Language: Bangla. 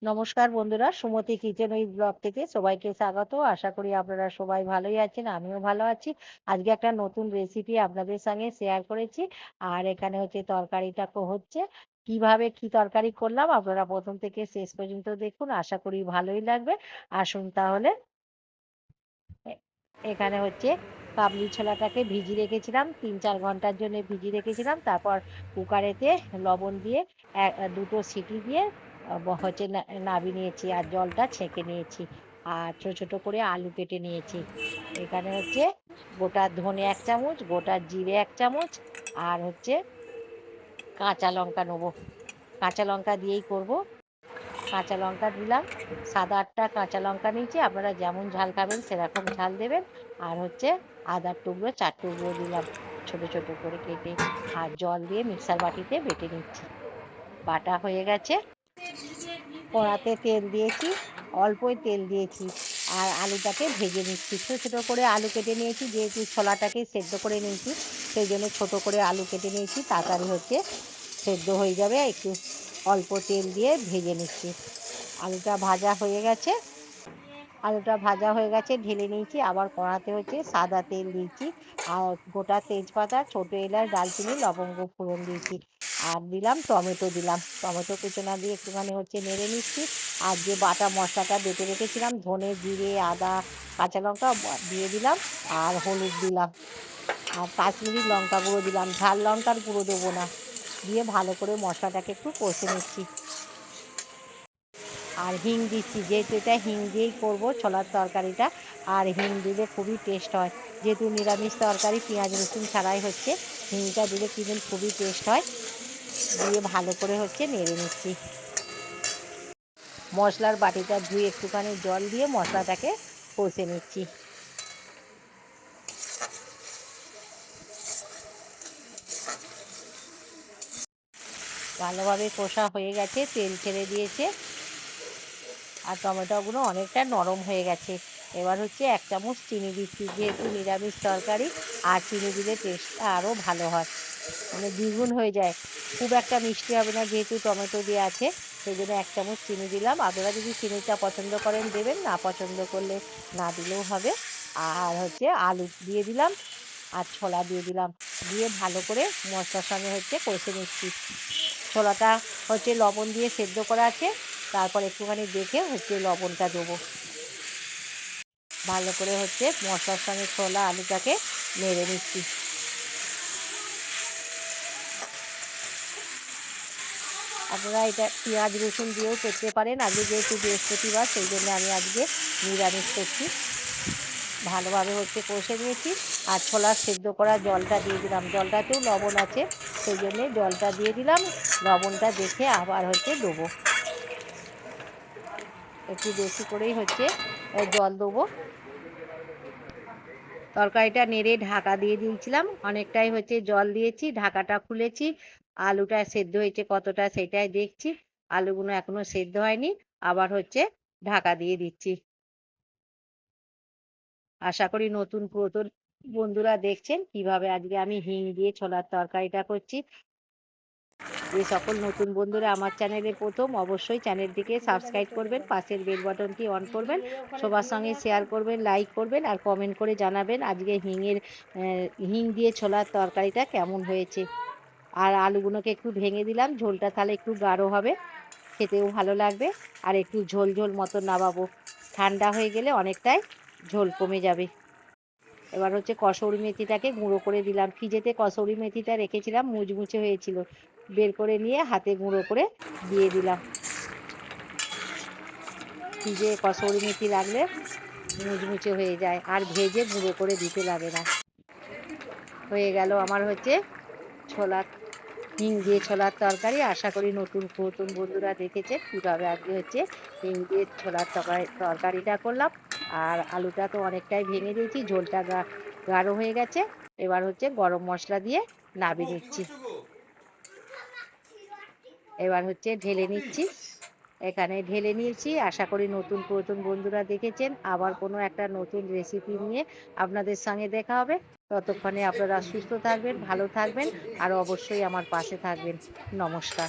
নমস্কার বন্ধুরা, সুমতি কিচেন উইথ ব্লগ থেকে সবাইকে স্বাগত। আশা করি আপনারা সবাই ভালোই আছেন, আমিও ভালো আছি। আজকে একটা নতুন রেসিপি আপনাদের সঙ্গে শেয়ার করেছি। আর এখানে হচ্ছে তরকারিটা হচ্ছে কিভাবে কি তরকারি করলাম, আপনারা প্রথম থেকে শেষ পর্যন্ত দেখুন, আশা করি ভালোই লাগবে। আসুন তাহলে। এ- এখানে হচ্ছে কাবলি ছোলাটাকে ভিজিয়ে রেখেছিলাম, 3-4 ঘন্টার জন্য ভিজিয়ে রেখেছিলাম। তারপর কুকারেতে লবণ দিয়ে দুটো সিটি দিয়ে হচ্ছে নাবিয়ে নিয়েছি, আর জলটা ছেঁকে নিয়েছি। আর ছোট ছোট করে আলু কেটে নিয়েছি। এখানে হচ্ছে গোটা ধনে 1 চামচ, গোটা জিরে 1 চামচ, আর হচ্ছে কাঁচা লঙ্কা নেবো। কাঁচা লঙ্কা দিয়েই করব। কাঁচা লঙ্কা দিলাম, 7-8টা কাঁচা লঙ্কা নিয়েছি, আপনারা যেমন ঝাল খাবেন সেরকম ঝাল দেবেন। আর হচ্ছে আদার টুকরো 4 টুকরো দিলাম, ছোট ছোট করে কেটে। আর জল দিয়ে মিক্সার বাটিতে বেটে নিচ্ছি। বাটা হয়ে গেছে। কড়াতে তেল দিয়েছি, অল্পই তেল দিয়েছি। আর আলুটাকে ভেজে নিচ্ছি। ছোট ছোট করে আলু কেটে নিয়েছি, যেহেতু ছোলাটাকে সেদ্ধ করে নিয়েছি সেই জন্য ছোট করে আলু কেটে নিয়েছি, তাড়াতাড়ি হচ্ছে সেদ্ধ হয়ে যাবে। একটু অল্প তেল দিয়ে ভেজে নিচ্ছি। আলুটা ভাজা হয়ে গেছে। ঢেলে নিয়েছি। আবার কড়াতে হচ্ছে সাদা তেল দিয়েছি। আর গোটা তেজপাতা, ছোট এলাচ, দারচিনি, লবঙ্গ ফোড়ন দিয়েছি। আর দিলাম টমেটো, টমেটো কুচোনা দিয়ে একটুখানি হচ্ছে নেড়ে নিচ্ছি। আর যে বাটা মশলাটা বেটে রেখেছিলাম, ধনে, জিরে, আদা, কাঁচা লঙ্কা দিয়ে দিলাম। আর হলুদ দিলাম। আর কাশ্মীরি লঙ্কা গুঁড়ো দিলাম, ঝাল লঙ্কার গুঁড়ো দেবো না। দিয়ে ভালো করে মশলাটাকে একটু কষে নিচ্ছি। আর হিং দিচ্ছি, যেহেতু এটা হিং দিয়েই করবো ছোলার তরকারিটা। আর হিং দিলে খুবই টেস্ট হয়। যেহেতু নিরামিষ তরকারি, পেঁয়াজ রসুন ছাড়াই হচ্ছে, হিংটা দিলে কিন্তু খুবই টেস্ট হয়। দিয়ে ভালো করে হচ্ছে নেড়ে নিচ্ছি। মশলার বাটিটা ধুয়ে একটুখানি জল দিয়ে মশলাটাকে কষে নিচ্ছি। ভালোভাবে কষা হয়ে গেছে, তেল ছেড়ে দিয়েছে। আর টমেটোগুলো অনেকটা নরম হয়ে গেছে। এবার হচ্ছে 1 চামচ চিনি দিচ্ছি, যেহেতু নিরামিষ তরকারি, আর চিনি দিলে টেস্টটা আরও ভালো হয়, মানে দ্বিগুণ হয়ে যায়। খুব একটা মিষ্টি হবে না, যেহেতু টমেটো দেওয়া আছে, সেই জন্য 1 চামচ চিনি দিলাম। আপনারা যদি চিনিটা পছন্দ করেন দেবেন, না পছন্দ করলে না দিলেও হবে। আর হচ্ছে আলু দিয়ে দিলাম, আর ছোলা দিয়ে দিলাম। দিয়ে ভালো করে মশলার সঙ্গে হচ্ছে কষে নিচ্ছি। ছোলাটা হচ্ছে লবণ দিয়ে সেদ্ধ করা আছে, তারপর একটুখানি দেখে হচ্ছে লবণটা দেবো। ভালো করে হচ্ছে মশলার সঙ্গে ছোলা আলুটাকে নেড়ে নিচ্ছি। আপনারা এটা পেঁয়াজ রসুন দিয়েও করতে পারেন। আজকে যেহেতু বৃহস্পতিবার, সেই জন্য আমি আজকে নিরামিষ করছি। ভালোভাবে হচ্ছে কষে নিয়েছি। আর ছোলার সেদ্ধ করা জলটা দিয়ে দিলাম, জলটাতেও লবণ আছে, সেই জন্যে জলটা দিয়ে দিলাম। লবণটা দেখে আবার হচ্ছে দেবো, একটু বেশি করেই হচ্ছে জল দেবো। তরকারিটা নেড়ে ঢাকা দিয়ে দিয়েছিলাম, অনেকটাই হচ্ছে জল দিয়েছি, ঢাকাটা খুলেছি। আলুটা সেদ্ধ হয়েছে কতটা সেটাই দেখছি। আলুগুলো এখনো সেদ্ধ হয়নি, আবার হচ্ছে ঢাকা দিয়ে দিচ্ছি। আশা করি নতুন পুরাতন বন্ধুরা দেখছেন কিভাবে আজকে আমি হিং দিয়ে ছোলার তরকারিটা করছি। যে সকল নতুন বন্ধুরা আমার চ্যানেলে প্রথম, অবশ্যই চ্যানেলটিকে সাবস্ক্রাইব করবেন, পাশের বেল বাটনটি অন করবেন, সবার সঙ্গে শেয়ার করবেন, লাইক করবেন, আর কমেন্ট করে জানাবেন আজকে হিং দিয়ে ছোলার তরকারিটা কেমন হয়েছে। আর আলুগুলোকে একটু ভেঙে দিলাম, ঝোলটা তাহলে একটু গাঢ় হবে, খেতেও ভালো লাগবে। আর একটু ঝোল ঝোল মতো নামাবো, ঠান্ডা হয়ে গেলে অনেকটাই ঝোল কমে যাবে। এবার হচ্ছে কসৌরি মেথিটাকে গুঁড়ো করে দিলাম। ফ্রিজেতে কসৌরি মেথিটা রেখেছিলাম, মুচমুচে হয়েছিল, বের করে নিয়ে হাতে গুঁড়ো করে দিয়ে দিলাম। ফ্রিজে কসৌরি মেথি রাখলে মুচমুচে হয়ে যায়, আর ভেজে গুঁড়ো করে দিতে লাগে না। হয়ে গেল আমার হচ্ছে ছোলা হিং দিয়ে ছোলার তরকারি। আশা করি নতুন নতুন বন্ধুরা দেখেছেন কিভাবে আজকে হচ্ছে হিং দিয়ে ছোলার তরকারিটা করলাম। আর আলুটা তো অনেকটাই ভেঙে দিয়েছি, ঝোলটা গাঢ় হয়ে গেছে। এবার হচ্ছে গরম মশলা দিয়ে নামিয়ে নিচ্ছি। এবার হচ্ছে ঢেলে নিচ্ছি। এখানে ঢেলে নিয়েছি। আশা করি নতুন পুরাতন বন্ধুরা দেখেছেন। আবার কোনো একটা নতুন রেসিপি নিয়ে আপনাদের সঙ্গে দেখা হবে। ততক্ষণে আপনারা সুস্থ থাকবেন, ভালো থাকবেন, আর অবশ্যই আমার পাশে থাকবেন। নমস্কার।